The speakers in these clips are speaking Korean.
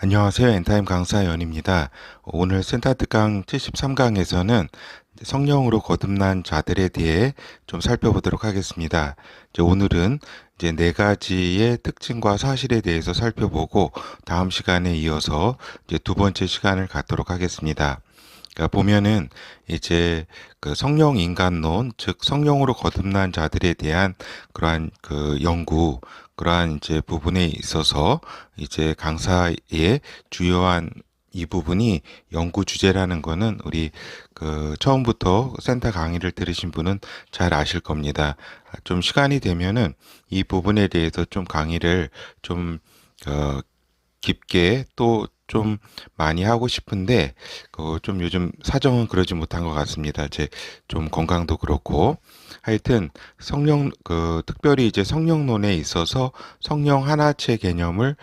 안녕하세요. 엔타임 강사 연입니다. 오늘 센타드강 73강에서는 성령으로 거듭난 자들에 대해 좀 살펴보도록 하겠습니다. 오늘은 이제 네 가지의 특징과 사실에 대해서 살펴보고 다음 시간에 이어서 이제 두 번째 시간을 갖도록 하겠습니다. 그러니까 보면은 이제 그 성령 인간론, 즉 성령으로 거듭난 자들에 대한 그러한 그 연구, 그러한 이제 부분에 있어서 이제 강사의 주요한 이 부분이 연구 주제라는 거는 우리 그 처음부터 센터 강의를 들으신 분은 잘 아실 겁니다. 좀 시간이 되면은 이 부분에 대해서 좀 강의를 좀 깊게 또 좀 많이 하고 싶은데 좀 요즘 사정은 그러지 못한 것 같습니다. 제 좀 건강도 그렇고 하여튼 성령 특별히 이제 성령론에 있어서 성령 하나체 개념을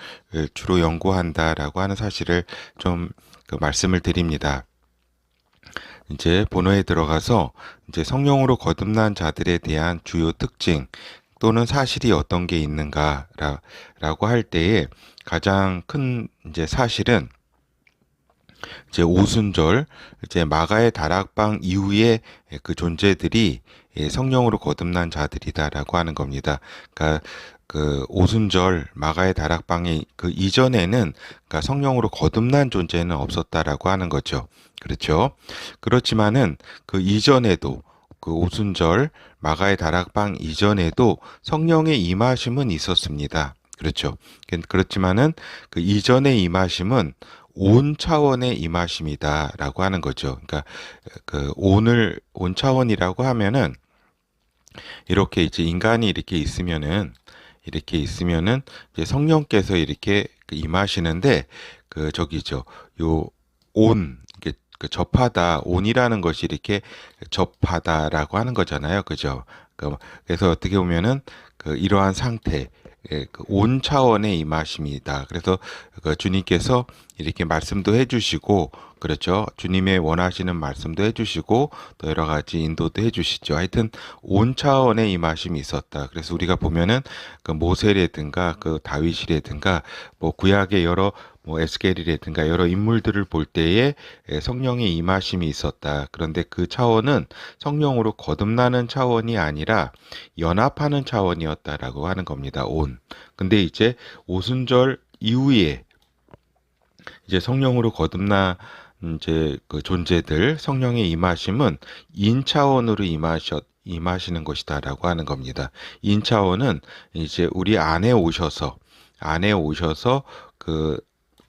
주로 연구한다라고 하는 사실을 좀 말씀을 드립니다. 이제 본어에 들어가서 이제 성령으로 거듭난 자들에 대한 주요 특징 또는 사실이 어떤 게 있는가라고 할 때에 가장 큰 이제 사실은 이제 오순절 이제 마가의 다락방 이후에 그 존재들이 성령으로 거듭난 자들이다라고 하는 겁니다. 그러니까 그 오순절 마가의 다락방의 그 이전에는 그러니까 성령으로 거듭난 존재는 없었다라고 하는 거죠. 그렇죠. 그렇지만은 그 이전에도 그 오순절 마가의 다락방 이전에도 성령의 임하심은 있었습니다. 그렇죠. 그렇지만은 그 이전의 임하심은 온 차원의 임하심이다라고 하는 거죠. 그러니까 그 온 차원이라고 하면은 이렇게 이제 인간이 이렇게 있으면은 이제 성령께서 이렇게 임하시는데 그 저기죠. 요 온, 이게 그 접하다, 온이라는 것이 이렇게 접하다라고 하는 거잖아요. 그죠? 그래서 어떻게 보면은 그 이러한 상태, 그온 차원의 임하심이다. 그래서 그 주님께서 이렇게 말씀도 해주시고, 그렇죠. 주님의 원하시는 말씀도 해주시고, 또 여러 가지 인도도 해주시죠. 하여튼 온 차원의 임하심이 있었다. 그래서 우리가 보면은 그 모세라든가 그 다윗이라든가 뭐 구약의 여러 뭐 에스겔이라든가 여러 인물들을 볼 때에 성령의 임하심이 있었다. 그런데 그 차원은 성령으로 거듭나는 차원이 아니라 연합하는 차원이었다라고 하는 겁니다. 온. 근데 이제 오순절 이후에 이제 성령으로 거듭나 이제 그 존재들 성령의 임하심은 인 차원으로 임하시는 것이다라고 하는 겁니다. 인 차원은 이제 우리 안에 오셔서 그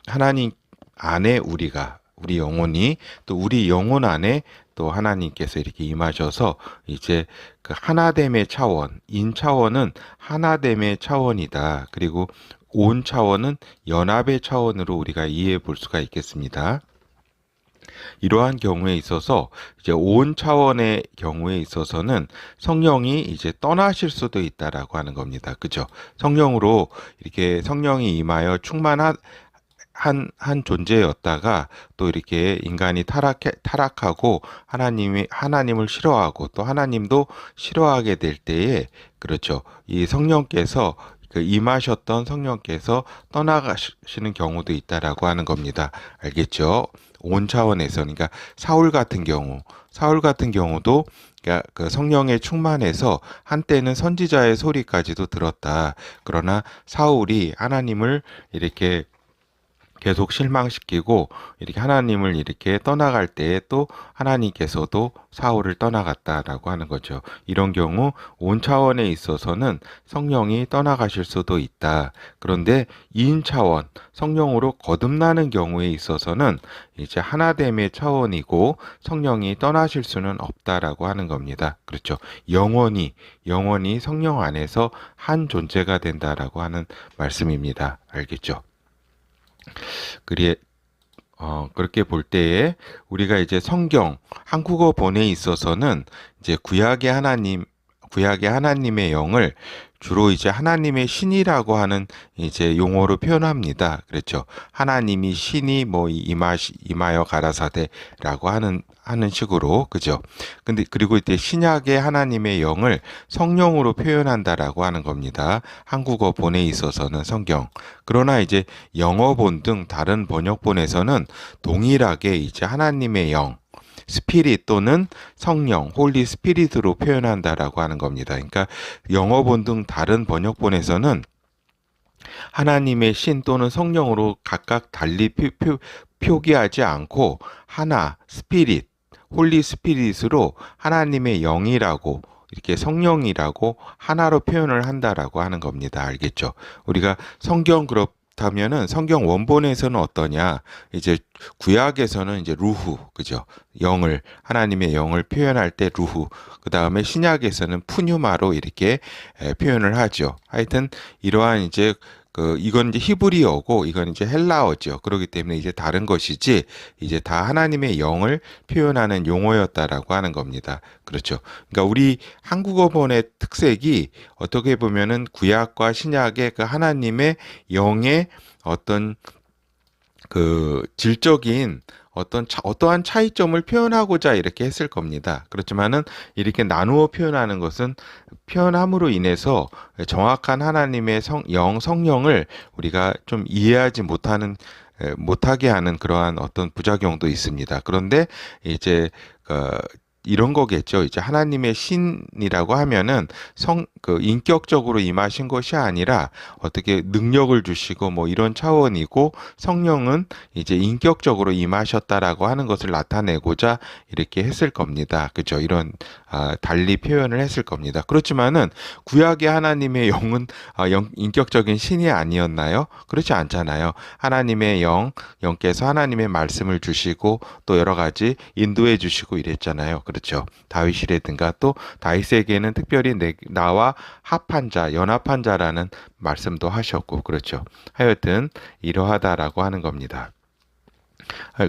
하나님 안에 우리 영혼이 또 우리 영혼 안에 또 하나님께서 이렇게 임하셔서 이제 그 하나됨의 차원, 인 차원은 하나됨의 차원이다. 그리고 온 차원은 연합의 차원으로 우리가 이해해 볼 수가 있겠습니다. 이러한 경우에 있어서 이제 온 차원의 경우에 있어서는 성령이 이제 떠나실 수도 있다라고 하는 겁니다. 그죠? 성령으로 이렇게 성령이 임하여 충만한 한 존재였다가 또 이렇게 인간이 타락하고 하나님을 싫어하고 또 하나님도 싫어하게 될 때에 그렇죠. 이 성령께서 그 임하셨던 성령께서 떠나가시는 경우도 있다라고 하는 겁니다. 알겠죠? 온 차원에서 그러니까 사울 같은 경우도 그러니까 그 성령에 충만해서 한때는 선지자의 소리까지도 들었다. 그러나 사울이 하나님을 이렇게 계속 실망시키고 이렇게 하나님을 이렇게 떠나갈 때에 또 하나님께서도 사울을 떠나갔다라고 하는 거죠. 이런 경우 온 차원에 있어서는 성령이 떠나가실 수도 있다. 그런데 인 차원, 성령으로 거듭나는 경우에 있어서는 이제 하나됨의 차원이고 성령이 떠나실 수는 없다라고 하는 겁니다. 그렇죠. 영원히 성령 안에서 한 존재가 된다라고 하는 말씀입니다. 알겠죠? 그렇게 볼 때에 우리가 이제 성경 한국어 본에 있어서는 이제 구약의 하나님의 영을 주로 이제 하나님의 신이라고 하는 이제 용어로 표현합니다. 그렇죠. 하나님이 신이 뭐 임하여 가라사대라고 하는 식으로, 그죠. 근데 그리고 이제 신약의 하나님의 영을 성령으로 표현한다라고 하는 겁니다. 한국어 본에 있어서는 성경. 그러나 이제 영어본 등 다른 번역본에서는 동일하게 이제 하나님의 영, 스피릿 또는 성령, 홀리 스피릿으로 표현한다라고 하는 겁니다. 그러니까 영어본 등 다른 번역본에서는 하나님의 신 또는 성령으로 각각 달리 표기하지 않고 하나, 스피릿, 홀리 스피릿으로 하나님의 영이라고 이렇게 성령이라고 하나로 표현을 한다라고 하는 겁니다. 알겠죠? 우리가 성경 그렇다면은 성경 원본에서는 어떠냐? 이제 구약에서는 이제 루후, 그죠? 영을, 하나님의 영을 표현할 때 루후. 그 다음에 신약에서는 푸뉴마로 이렇게 표현을 하죠. 하여튼 이러한 이제 이건 이제 히브리어고 이건 이제 헬라어죠. 그렇기 때문에 이제 다른 것이지 이제 다 하나님의 영을 표현하는 용어였다라고 하는 겁니다. 그렇죠. 그러니까 우리 한국어본의 특색이 어떻게 보면은 구약과 신약의 그 하나님의 영의 어떤 그 질적인 어떠한 차이점을 표현하고자 이렇게 했을 겁니다. 그렇지만은 이렇게 나누어 표현하는 것은 표현함으로 인해서 정확한 하나님의 성령을 우리가 좀 이해하지 못하게 하는 그러한 어떤 부작용도 있습니다. 그런데 이제 이런 거겠죠. 이제 하나님의 신이라고 하면은 인격적으로 임하신 것이 아니라 어떻게 능력을 주시고 뭐 이런 차원이고, 성령은 이제 인격적으로 임하셨다라고 하는 것을 나타내고자 이렇게 했을 겁니다. 그죠? 이런 달리 표현을 했을 겁니다. 그렇지만은 구약의 하나님의 영은 인격적인 신이 아니었나요? 그렇지 않잖아요. 하나님의 영께서 하나님의 말씀을 주시고 또 여러 가지 인도해 주시고 이랬잖아요. 그렇죠. 다윗이라든가 또 다윗에게는 특별히 나와 합한 자, 연합한 자라는 말씀도 하셨고, 그렇죠. 하여튼 이러하다라고 하는 겁니다.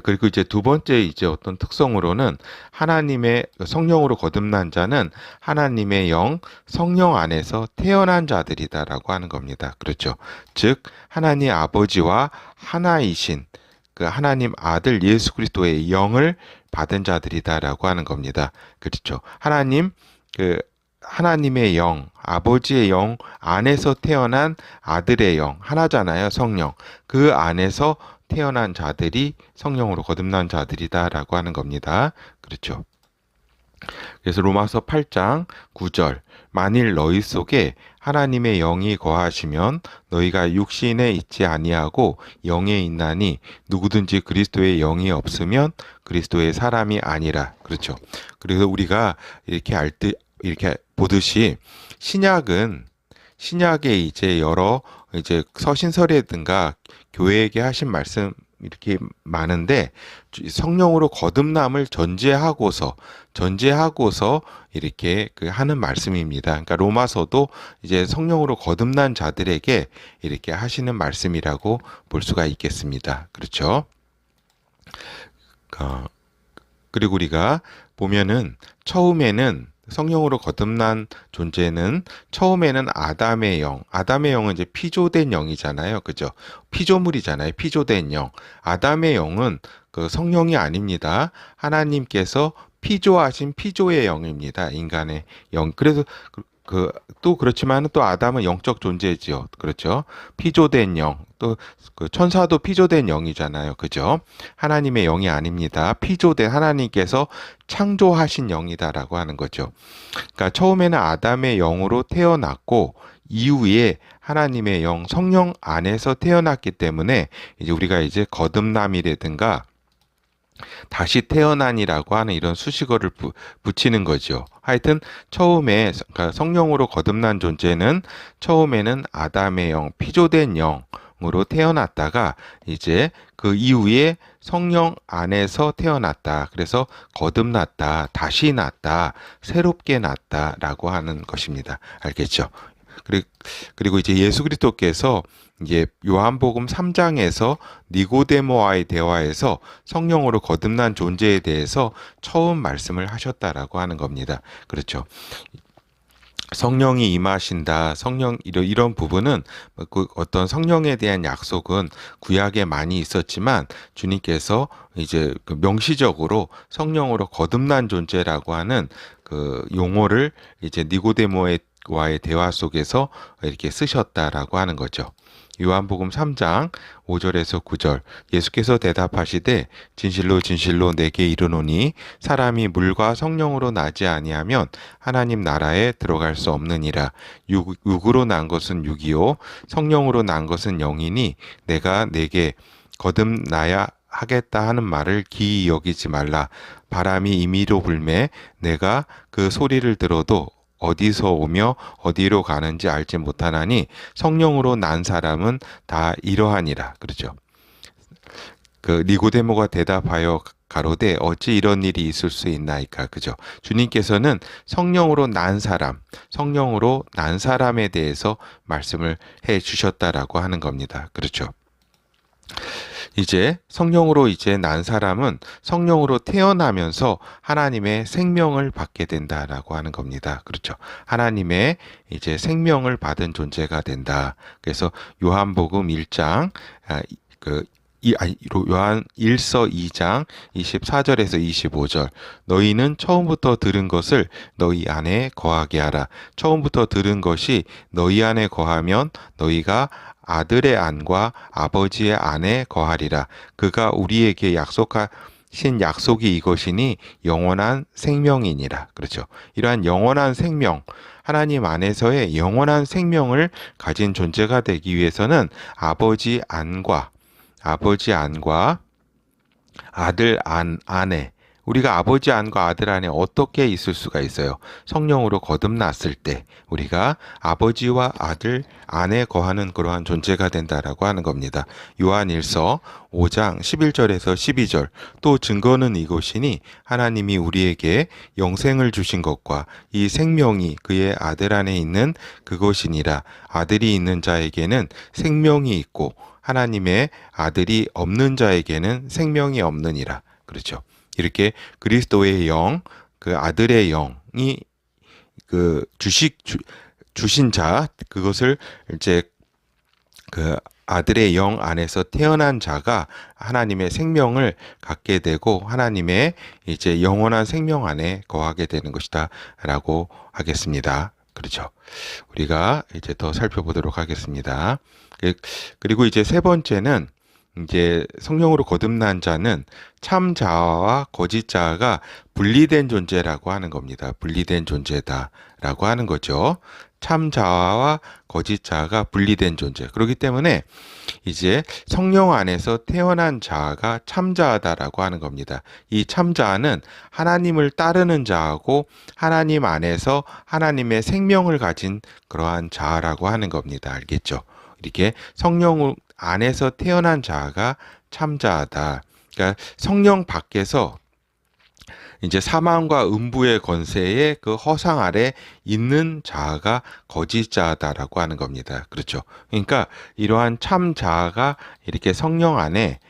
그리고 이제 두 번째 이제 어떤 특성으로는 하나님의 성령으로 거듭난 자는 하나님의 영, 성령 안에서 태어난 자들이다라고 하는 겁니다. 그렇죠. 즉 하나님 아버지와 하나이신 그 하나님 아들 예수 그리스도의 영을 받은 자들이다라고 하는 겁니다. 그렇죠. 하나님의 영, 아버지의 영 안에서 태어난 아들의 영, 하나잖아요, 성령. 그 안에서 태어난 자들이 성령으로 거듭난 자들이다라고 하는 겁니다. 그렇죠. 그래서 로마서 8장 9절, 만일 너희 속에 하나님의 영이 거하시면 너희가 육신에 있지 아니하고 영에 있나니 누구든지 그리스도의 영이 없으면 그리스도의 사람이 아니라. 그렇죠. 그래서 우리가 이렇게 보듯이 신약에 이제 여러 이제 서신서라든가 교회에게 하신 말씀 이렇게 많은데 성령으로 거듭남을 전제하고서 이렇게 하는 말씀입니다. 그러니까 로마서도 이제 성령으로 거듭난 자들에게 이렇게 하시는 말씀이라고 볼 수가 있겠습니다. 그렇죠? 그리고 우리가 보면은 처음에는 성령으로 거듭난 존재는 처음에는 아담의 영은 이제 피조된 영이잖아요. 그죠? 피조물이잖아요. 피조된 영. 아담의 영은 그 성령이 아닙니다. 하나님께서 피조하신 피조의 영입니다. 인간의 영. 그래서 또 그렇지만 또 아담은 영적 존재지요. 그렇죠? 피조된 영. 또 그 천사도 피조된 영이잖아요. 그죠? 하나님의 영이 아닙니다. 피조된 하나님께서 창조하신 영이다라고 하는 거죠. 그러니까 처음에는 아담의 영으로 태어났고 이후에 하나님의 영, 성령 안에서 태어났기 때문에 이제 우리가 이제 거듭남이라든가 다시 태어난이라고 하는 이런 수식어를 붙이는 거죠. 하여튼 처음에 그러니까 성령으로 거듭난 존재는 처음에는 아담의 영, 피조된 영으로 태어났다가 이제 그 이후에 성령 안에서 태어났다. 그래서 거듭났다, 다시 났다, 새롭게 났다라고 하는 것입니다. 알겠죠? 그리고 이제 예수 그리스도께서 이제 요한복음 3장에서 니고데모와의 대화에서 성령으로 거듭난 존재에 대해서 처음 말씀을 하셨다라고 하는 겁니다. 그렇죠. 성령이 임하신다. 성령 이런 부분은 그 어떤 성령에 대한 약속은 구약에 많이 있었지만 주님께서 이제 그 명시적으로 성령으로 거듭난 존재라고 하는 그 용어를 이제 니고데모와의 대화 속에서 이렇게 쓰셨다라고 하는 거죠. 요한복음 3장 5절에서 9절 예수께서 대답하시되 진실로 진실로 내게 이르노니 사람이 물과 성령으로 나지 아니하면 하나님 나라에 들어갈 수 없느니라. 육으로 난 것은 육이요 성령으로 난 것은 영이니 내가 내게 거듭나야 하겠다 하는 말을 기이 여기지 말라. 바람이 임의로 불매 내가 그 소리를 들어도 어디서 오며 어디로 가는지 알지 못하나니 성령으로 난 사람은 다 이러하니라. 그러죠. 그 니고데모가 대답하여 가로되 어찌 이런 일이 있을 수 있나이까. 그죠. 주님께서는 성령으로 난 사람, 성령으로 난 사람에 대해서 말씀을 해 주셨다라고 하는 겁니다. 그렇죠. 이제 성령으로 이제 난 사람은 성령으로 태어나면서 하나님의 생명을 받게 된다라고 하는 겁니다. 그렇죠. 하나님의 이제 생명을 받은 존재가 된다. 그래서 요한복음 1장 요한 1서 2장 24절에서 25절 너희는 처음부터 들은 것을 너희 안에 거하게 하라. 처음부터 들은 것이 너희 안에 거하면 너희가 아들의 안과 아버지의 안에 거하리라. 그가 우리에게 약속하신 약속이 이것이니 영원한 생명이니라. 그렇죠. 이러한 영원한 생명, 하나님 안에서의 영원한 생명을 가진 존재가 되기 위해서는 아버지 안과 아들 안에 우리가 아버지 안과 아들 안에 어떻게 있을 수가 있어요? 성령으로 거듭났을 때 우리가 아버지와 아들 안에 거하는 그러한 존재가 된다라고 하는 겁니다. 요한일서 5장 11절에서 12절 또 증거는 이것이니 하나님이 우리에게 영생을 주신 것과 이 생명이 그의 아들 안에 있는 그것이니라. 아들이 있는 자에게는 생명이 있고 하나님의 아들이 없는 자에게는 생명이 없느니라. 그렇죠. 이렇게 그리스도의 영, 그 아들의 영이 그 주신 자, 그것을 이제 그 아들의 영 안에서 태어난 자가 하나님의 생명을 갖게 되고 하나님의 이제 영원한 생명 안에 거하게 되는 것이다라고 하겠습니다. 그렇죠. 우리가 이제 더 살펴보도록 하겠습니다. 그리고 이제 세 번째는 이제 성령으로 거듭난 자는 참 자아와 거짓 자아가 분리된 존재라고 하는 겁니다. 분리된 존재다라고 하는 거죠. 참 자아와 거짓 자아가 분리된 존재. 그렇기 때문에 이제 성령 안에서 태어난 자아가 참 자아다라고 하는 겁니다. 이 참 자아는 하나님을 따르는 자아고 하나님 안에서 하나님의 생명을 가진 그러한 자아라고 하는 겁니다. 알겠죠? 이렇게 성령 안에서 태어난 자아가 참자아다. 그러니까 성령 밖에서 이제 사망과 음부의 권세의 그 허상 아래 있는 자아가 거짓 자아다라고 하는 겁니다. 그렇죠. 그러니까 이러한 참 자아가 이렇게 성령 안에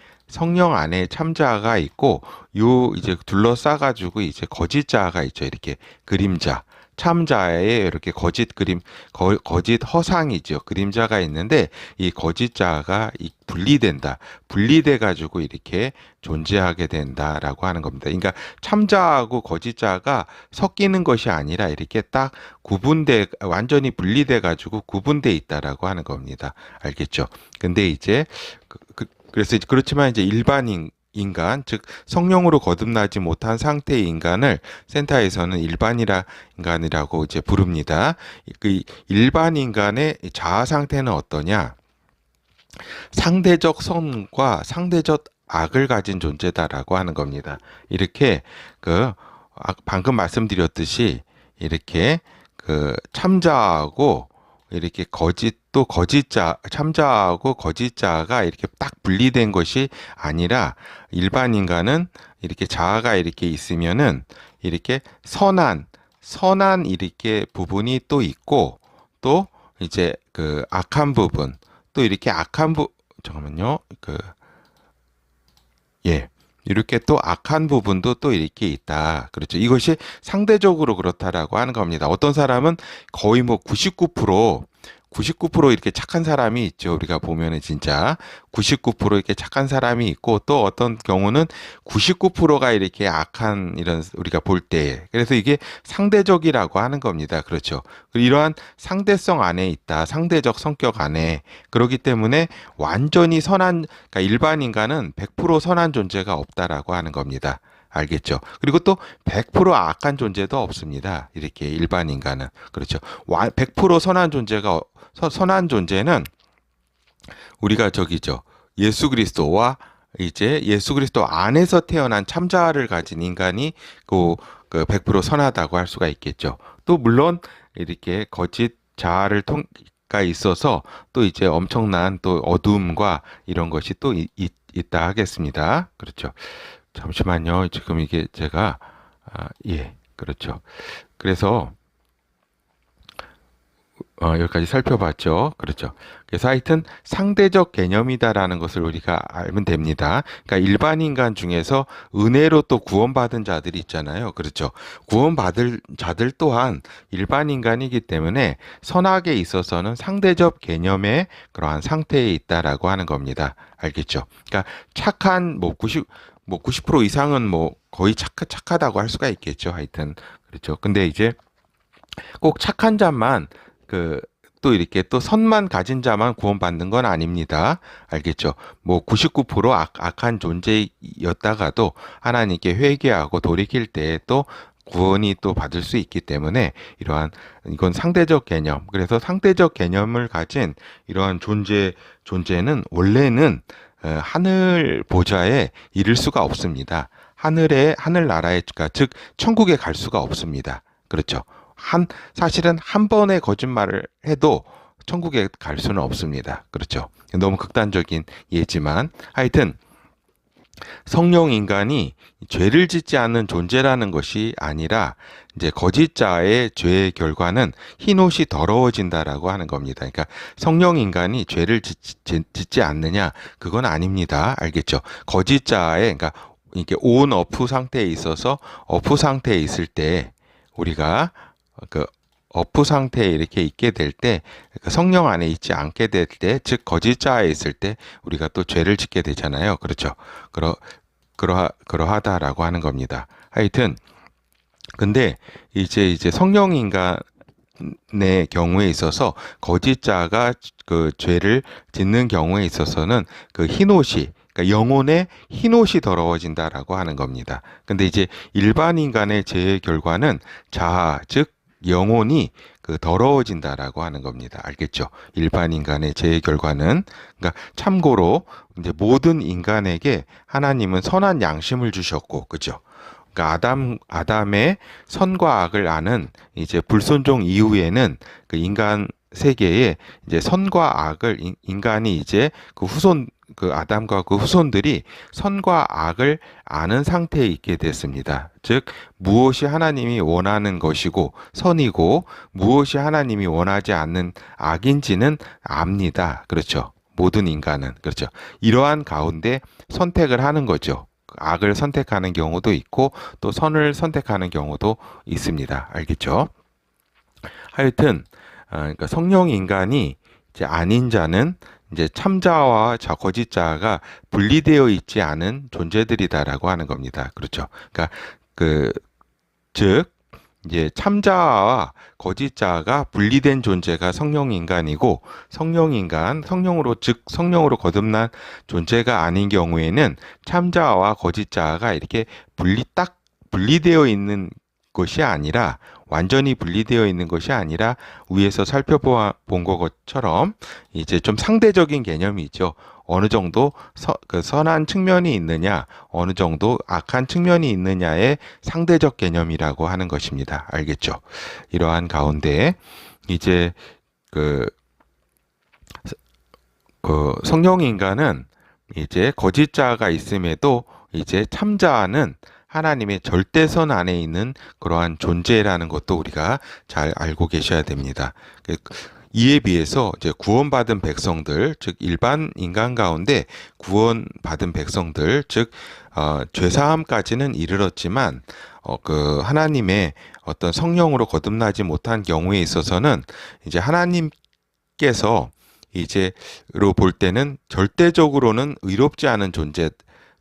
참자아가 있고 요 이제 둘러싸가지고 이제 거짓 자아가 있죠. 이렇게 그림자. 참자에 이렇게 거짓 허상이죠. 그림자가 있는데 이 거짓 자가 분리돼 가지고 이렇게 존재하게 된다라고 하는 겁니다. 그러니까 참자하고 거짓 자가 섞이는 것이 아니라 이렇게 딱 완전히 분리돼 가지고 구분돼 있다라고 하는 겁니다. 알겠죠? 근데 이제 그래서 그렇지만 이제 일반인 인간, 즉 성령으로 거듭나지 못한 상태의 인간을 센터에서는 인간이라고 이제 부릅니다. 그 일반 인간의 자아 상태는 어떠냐? 상대적 선과 상대적 악을 가진 존재다라고 하는 겁니다. 이렇게 방금 말씀드렸듯이 이렇게 참자하고 이렇게 참자하고 거짓자가 이렇게 딱 분리된 것이 아니라 일반 인간은 이렇게 자아가 이렇게 있으면은 이렇게 선한 이렇게 부분이 또 있고 또 이제 악한 부분 또 이렇게 잠깐만요. 이렇게 또 악한 부분도 또 이렇게 있다. 그렇죠. 이것이 상대적으로 그렇다라고 하는 겁니다. 어떤 사람은 거의 뭐 99% 이렇게 착한 사람이 있죠. 우리가 보면은 진짜 99% 이렇게 착한 사람이 있고 또 어떤 경우는 99%가 이렇게 악한 이런 우리가 볼 때. 그래서 이게 상대적이라고 하는 겁니다. 그렇죠. 이러한 상대성 안에 있다. 상대적 성격 안에. 그렇기 때문에 완전히 선한, 그러니까 일반 인간은 100% 선한 존재가 없다라고 하는 겁니다. 알겠죠? 그리고 또 100% 악한 존재도 없습니다. 이렇게 일반 인간은. 그렇죠. 100% 선한 존재가 선한 존재는 우리가 저기죠. 예수 그리스도와 이제 예수 그리스도 안에서 태어난 참자를 가진 인간이 그100% 선하다고 할 수가 있겠죠. 또 물론 이렇게 거짓 자아를 가 있어서 또 이제 엄청난 또 어둠과 이런 것이 또 있다 하겠습니다. 그렇죠. 잠시만요. 지금 이게 제가 예, 그렇죠. 그래서 여기까지 살펴봤죠. 그렇죠. 그래서 하여튼 상대적 개념이다라는 것을 우리가 알면 됩니다. 그러니까 일반 인간 중에서 은혜로 또 구원받은 자들이 있잖아요. 그렇죠. 구원받을 자들 또한 일반 인간이기 때문에 선악에 있어서는 상대적 개념의 그러한 상태에 있다라고 하는 겁니다. 알겠죠? 그러니까 착한 뭐 90% 이상은 뭐 거의 착하다고 할 수가 있겠죠. 하여튼 그렇죠. 근데 이제 꼭 착한 자만 그 또 이렇게 또 선만 가진 자만 구원받는 건 아닙니다. 알겠죠? 뭐 99% 악한 존재였다가도 하나님께 회개하고 돌이킬 때 또 구원이 또 받을 수 있기 때문에 이러한 이건 상대적 개념. 그래서 상대적 개념을 가진 이러한 존재는 원래는 하늘 보좌에 이를 수가 없습니다. 하늘나라에, 그러니까 즉 천국에 갈 수가 없습니다. 그렇죠. 사실은 한 번의 거짓말을 해도 천국에 갈 수는 없습니다. 그렇죠. 너무 극단적인 예지만 하여튼 성령 인간이 죄를 짓지 않는 존재라는 것이 아니라 이제 거짓자의 죄의 결과는 흰옷이 더러워진다라고 하는 겁니다. 그러니까 성령 인간이 죄를 짓지 않느냐 그건 아닙니다. 알겠죠? 거짓자의 그러니까 이게 온 어프 상태에 있어서 어프 상태에 있을 때 우리가 그 어프 상태에 이렇게 있게 될 때, 성령 안에 있지 않게 될 때, 즉 거짓자에 있을 때 우리가 또 죄를 짓게 되잖아요. 그렇죠. 그러하다라고 하는 겁니다. 하여튼 근데 이제 성령 인간의 경우에 있어서 거짓자가 그 죄를 짓는 경우에 있어서는 그 흰옷이 그러니까 영혼의 흰옷이 더러워진다라고 하는 겁니다. 근데 이제 일반 인간의 죄의 결과는 자아, 즉 영혼이 그 더러워진다라고 하는 겁니다. 알겠죠? 일반 인간의 죄의 결과는 그러니까 참고로 이제 모든 인간에게 하나님은 선한 양심을 주셨고, 그죠? 그러니까 아담의 선과 악을 아는 이제 불순종 이후에는 그 인간 세계에 이제 선과 악을 인간이 이제 그 아담과 그 후손들이 선과 악을 아는 상태에 있게 됐습니다. 즉 무엇이 하나님이 원하는 것이고 선이고 무엇이 하나님이 원하지 않는 악인지는 압니다. 그렇죠. 모든 인간은 그렇죠. 이러한 가운데 선택을 하는 거죠. 악을 선택하는 경우도 있고 또 선을 선택하는 경우도 있습니다. 알겠죠? 하여튼 그러니까 성령 인간이 이제 아닌 자는 이제 참자와 거짓자가 분리되어 있지 않은 존재들이다라고 하는 겁니다. 그렇죠? 그러니까 즉 이제 참자와 거짓자가 분리된 존재가 성령 인간이고 성령으로 거듭난 존재가 아닌 경우에는 참자와 거짓자가 이렇게 분리되어 있는 것이 아니라 완전히 분리되어 있는 것이 아니라 위에서 살펴본 것처럼 이제 좀 상대적인 개념이죠. 어느 정도 선한 측면이 있느냐, 어느 정도 악한 측면이 있느냐의 상대적 개념이라고 하는 것입니다. 알겠죠? 이러한 가운데 이제 성령 인간은 이제 거짓자가 있음에도 이제 참자는 하나님의 절대선 안에 있는 그러한 존재라는 것도 우리가 잘 알고 계셔야 됩니다. 이에 비해서 이제 구원받은 백성들, 즉 일반 인간 가운데 구원받은 백성들, 즉 죄사함까지는 이르렀지만 그 하나님의 어떤 성령으로 거듭나지 못한 경우에 있어서는 이제 하나님께서 이제로 볼 때는 절대적으로는 의롭지 않은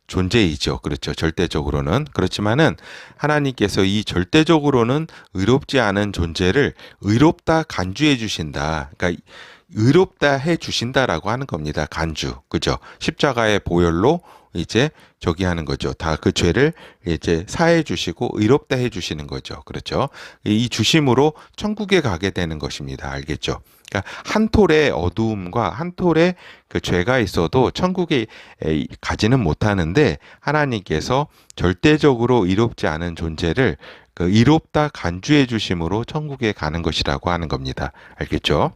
존재이죠. 그렇죠. 절대적으로는. 그렇지만은 하나님께서 이 절대적으로는 의롭지 않은 존재를 의롭다 간주해 주신다. 그러니까 의롭다 해 주신다라고 하는 겁니다. 간주. 그죠? 십자가의 보혈로 이제 저기 하는 거죠. 다 그 죄를 이제 사해 주시고 의롭다 해 주시는 거죠. 그렇죠? 이 주심으로 천국에 가게 되는 것입니다. 알겠죠? 그러니까 한 톨의 어두움과 한 톨의 그 죄가 있어도 천국에 가지는 못하는데 하나님께서 절대적으로 의롭지 않은 존재를 그 의롭다 간주해 주심으로 천국에 가는 것이라고 하는 겁니다. 알겠죠?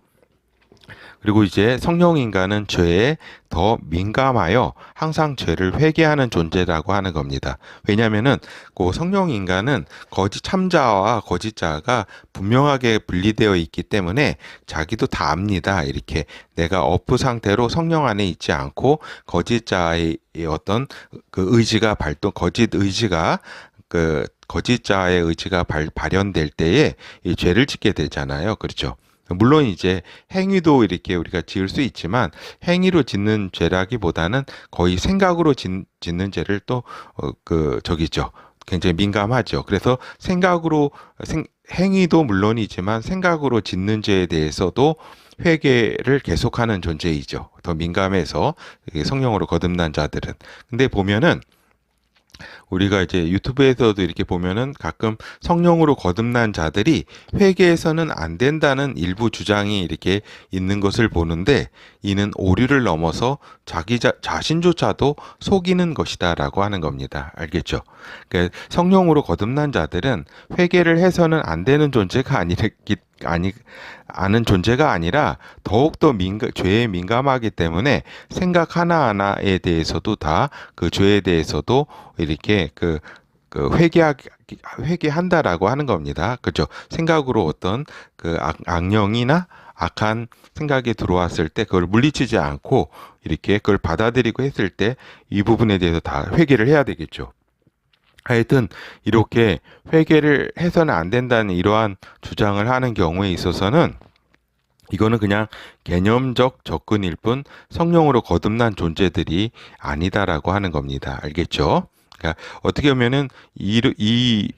그리고 이제 성령 인간은 죄에 더 민감하여 항상 죄를 회개하는 존재라고 하는 겁니다. 왜냐하면은 그 성령 인간은 거짓 참자와 거짓자가 분명하게 분리되어 있기 때문에 자기도 다 압니다. 이렇게 내가 어프 상태로 성령 안에 있지 않고 거짓자의 어떤 그 의지가 거짓 의지가 그 거짓자의 의지가 발현될 때에 이 죄를 짓게 되잖아요. 그렇죠? 물론 이제 행위도 이렇게 우리가 지을 수 있지만 행위로 짓는 죄라기보다는 거의 생각으로 짓는 죄를 또 저기죠. 굉장히 민감하죠. 그래서 행위도 물론이지만 생각으로 짓는 죄에 대해서도 회개를 계속하는 존재이죠. 더 민감해서 성령으로 거듭난 자들은. 근데 보면은 우리가 이제 유튜브에서도 이렇게 보면은 가끔 성령으로 거듭난 자들이 회개해서는 안 된다는 일부 주장이 이렇게 있는 것을 보는데 이는 오류를 넘어서 자기 자신조차도 속이는 것이다라고 하는 겁니다. 알겠죠? 그러니까 성령으로 거듭난 자들은 회개를 해서는 안 되는 존재가 아는 존재가 아니라 더욱더 죄에 민감하기 때문에 생각 하나하나에 대해서도 다 그 죄에 대해서도 이렇게 회개한다라고 하는 겁니다. 그죠? 생각으로 어떤 그 악령이나 악한 생각이 들어왔을 때 그걸 물리치지 않고 이렇게 그걸 받아들이고 했을 때 이 부분에 대해서 다 회개를 해야 되겠죠. 하여튼 이렇게 회개를 해서는 안 된다는 이러한 주장을 하는 경우에 있어서는 이거는 그냥 개념적 접근일 뿐 성령으로 거듭난 존재들이 아니다라고 하는 겁니다. 알겠죠? 그러니까 어떻게 보면은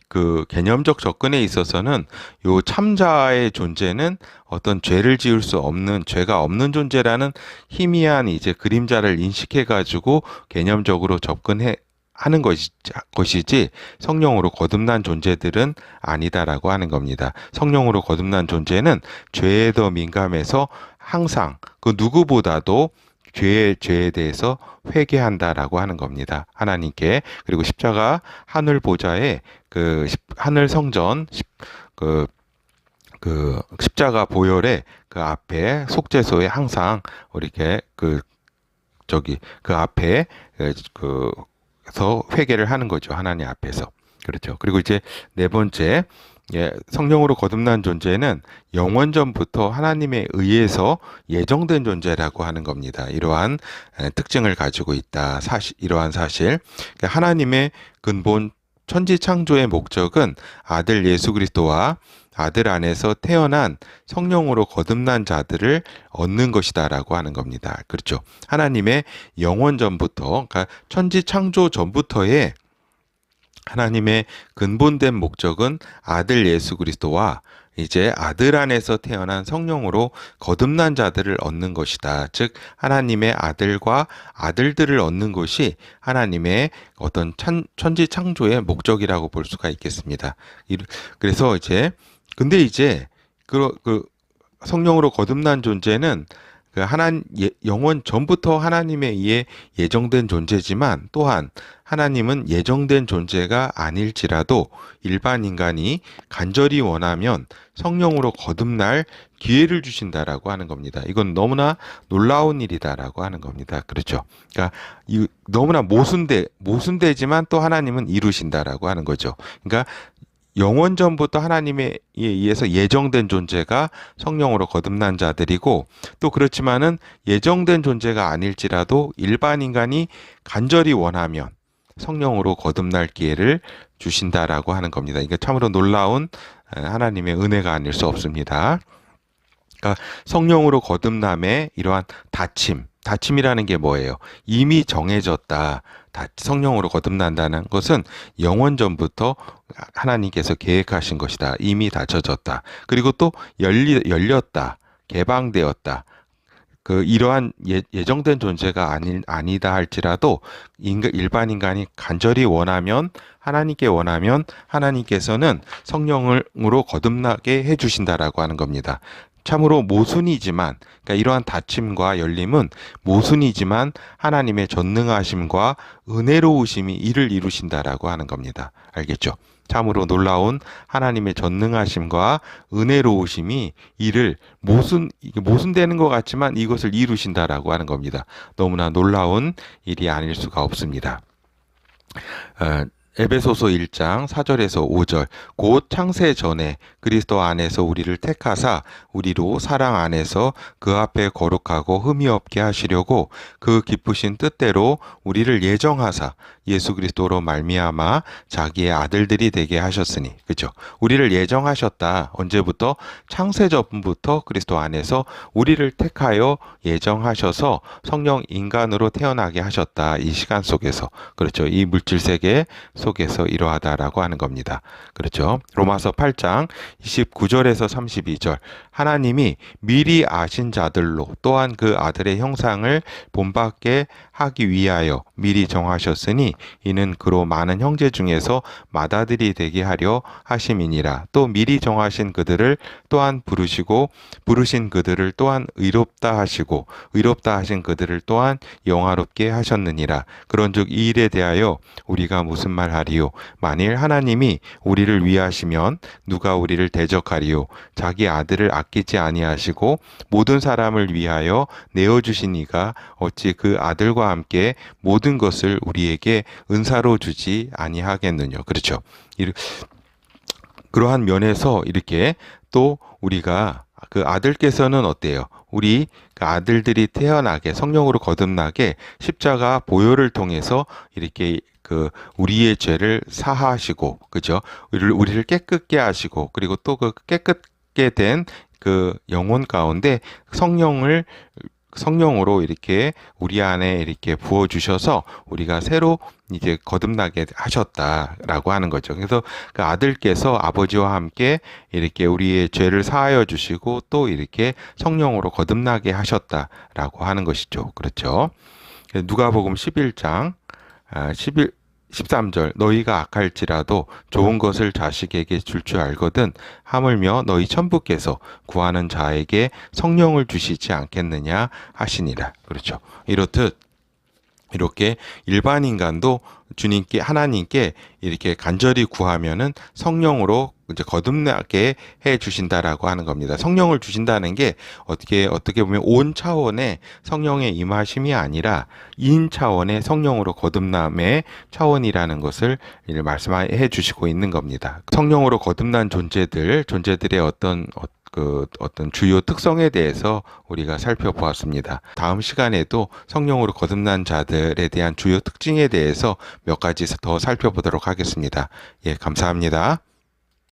그 개념적 접근에 있어서는 요 참자의 존재는 어떤 죄를 지을 수 없는 죄가 없는 존재라는 희미한 이제 그림자를 인식해 가지고 개념적으로 접근해 하는 것이지 성령으로 거듭난 존재들은 아니다라고 하는 겁니다. 성령으로 거듭난 존재는 죄에 더 민감해서 항상 그 누구보다도 죄에 대해서 회개한다라고 하는 겁니다. 하나님께. 그리고 십자가 하늘 보좌에 그 하늘 성전 그 십자가 보혈의 그 앞에 속죄소에 항상 이렇게 그 앞에 서 회개를 하는 거죠. 하나님 앞에서. 그렇죠. 그리고 이제 네 번째, 성령으로 거듭난 존재는 영원전부터 하나님에 의해서 예정된 존재라고 하는 겁니다. 이러한 특징을 가지고 있다. 이러한 사실. 그러니까 하나님의 근본 천지 창조의 목적은 아들 예수 그리스도와 아들 안에서 태어난 성령으로 거듭난 자들을 얻는 것이다라고 하는 겁니다. 그렇죠. 하나님의 영원 전부터, 그러니까 천지 창조 전부터의 하나님의 근본된 목적은 아들 예수 그리스도와 이제 아들 안에서 태어난 성령으로 거듭난 자들을 얻는 것이다. 즉 하나님의 아들과 아들들을 얻는 것이 하나님의 어떤 천지 창조의 목적이라고 볼 수가 있겠습니다. 그래서 근데 이제 그 성령으로 거듭난 존재는 영원 전부터 하나님에 의해 예정된 존재지만 또한 하나님은 예정된 존재가 아닐지라도 일반 인간이 간절히 원하면 성령으로 거듭날 기회를 주신다라고 하는 겁니다. 이건 너무나 놀라운 일이다라고 하는 겁니다. 그렇죠. 그러니까 너무나 모순되지만 또 하나님은 이루신다라고 하는 거죠. 그러니까 영원전부터 하나님에 의해서 예정된 존재가 성령으로 거듭난 자들이고, 또 그렇지만은 예정된 존재가 아닐지라도 일반 인간이 간절히 원하면 성령으로 거듭날 기회를 주신다라고 하는 겁니다. 이게 참으로 놀라운 하나님의 은혜가 아닐 수 없습니다. 그러니까 성령으로 거듭남의 이러한 다침이라는 게 뭐예요? 이미 정해졌다. 성령으로 거듭난다는 것은 영원 전부터 하나님께서 계획하신 것이다. 이미 닫혀졌다. 그리고 또 열렸다. 개방되었다. 이러한 예정된 존재가 아니다 할지라도 일반 인간이 간절히 원하면, 하나님께 원하면 하나님께서는 성령으로 거듭나게 해주신다라고 하는 겁니다. 참으로 모순이지만, 그러니까 이러한 닫힘과 열림은 모순이지만 하나님의 전능하심과 은혜로우심이 이를 이루신다라고 하는 겁니다. 알겠죠? 참으로 놀라운 하나님의 전능하심과 은혜로우심이 이를 모순되는 것 같지만 이것을 이루신다라고 하는 겁니다. 너무나 놀라운 일이 아닐 수가 없습니다. 에베소서 1장 4절에서 5절, 곧 창세 전에 그리스도 안에서 우리를 택하사 우리로 사랑 안에서 그 앞에 거룩하고 흠이 없게 하시려고 그 기쁘신 뜻대로 우리를 예정하사 예수 그리스도로 말미암아 자기의 아들들이 되게 하셨으니. 그렇죠? 우리를 예정하셨다. 언제부터? 창세 전부터 그리스도 안에서 우리를 택하여 예정하셔서 성령 인간으로 태어나게 하셨다. 이 시간 속에서. 그렇죠? 이 물질 세계 속에서 이러하다라고 하는 겁니다. 그렇죠? 로마서 8장 29절에서 32절, 하나님이 미리 아신 자들로 또한 그 아들의 형상을 본받게 하기 위하여 미리 정하셨으니 이는 그로 많은 형제 중에서 맏아들이 되게 하려 하심이니라. 또 미리 정하신 그들을 또한 부르시고 부르신 그들을 또한 의롭다 하시고 의롭다 하신 그들을 또한 영화롭게 하셨느니라. 그런즉 이 일에 대하여 우리가 무슨 말 하리요? 만일 하나님이 우리를 위하시면 누가 우리를 대적하리요? 자기 아들을 아끼지 아니하시고 모든 사람을 위하여 내어주신 이가 어찌 그 아들과 함께 모든 것을 우리에게 은사로 주지 아니하겠느냐. 그렇죠. 그러한 면에서 이렇게 또 우리가 그 아들께서는 어때요? 우리 그 아들들이 태어나게, 성령으로 거듭나게 십자가 보혈을 통해서 이렇게 우리의 죄를 사하시고, 그죠? 우리를 깨끗게 하시고, 그리고 또 그 깨끗게 된 그 영혼 가운데 성령으로 이렇게 우리 안에 이렇게 부어주셔서 우리가 새로 이제 거듭나게 하셨다라고 하는 거죠. 그래서 그 아들께서 아버지와 함께 이렇게 우리의 죄를 사하여 주시고 또 이렇게 성령으로 거듭나게 하셨다라고 하는 것이죠. 그렇죠. 누가복음 11장 13절, 너희가 악할지라도 좋은 것을 자식에게 줄 줄 알거든 하물며 너희 천부께서 구하는 자에게 성령을 주시지 않겠느냐 하시니라. 그렇죠. 이렇듯 이렇게 일반 인간도 하나님께 이렇게 간절히 구하면은 성령으로 이제 거듭나게 해 주신다라고 하는 겁니다. 성령을 주신다는 게 어떻게 보면 온 차원의 성령의 임하심이 아니라 인 차원의 성령으로 거듭남의 차원이라는 것을 말씀해 주시고 있는 겁니다. 성령으로 거듭난 존재들의 어떤 주요 특성에 대해서 우리가 살펴보았습니다. 다음 시간에도 성령으로 거듭난 자들에 대한 주요 특징에 대해서 몇 가지 더 살펴보도록 하겠습니다. 예, 감사합니다.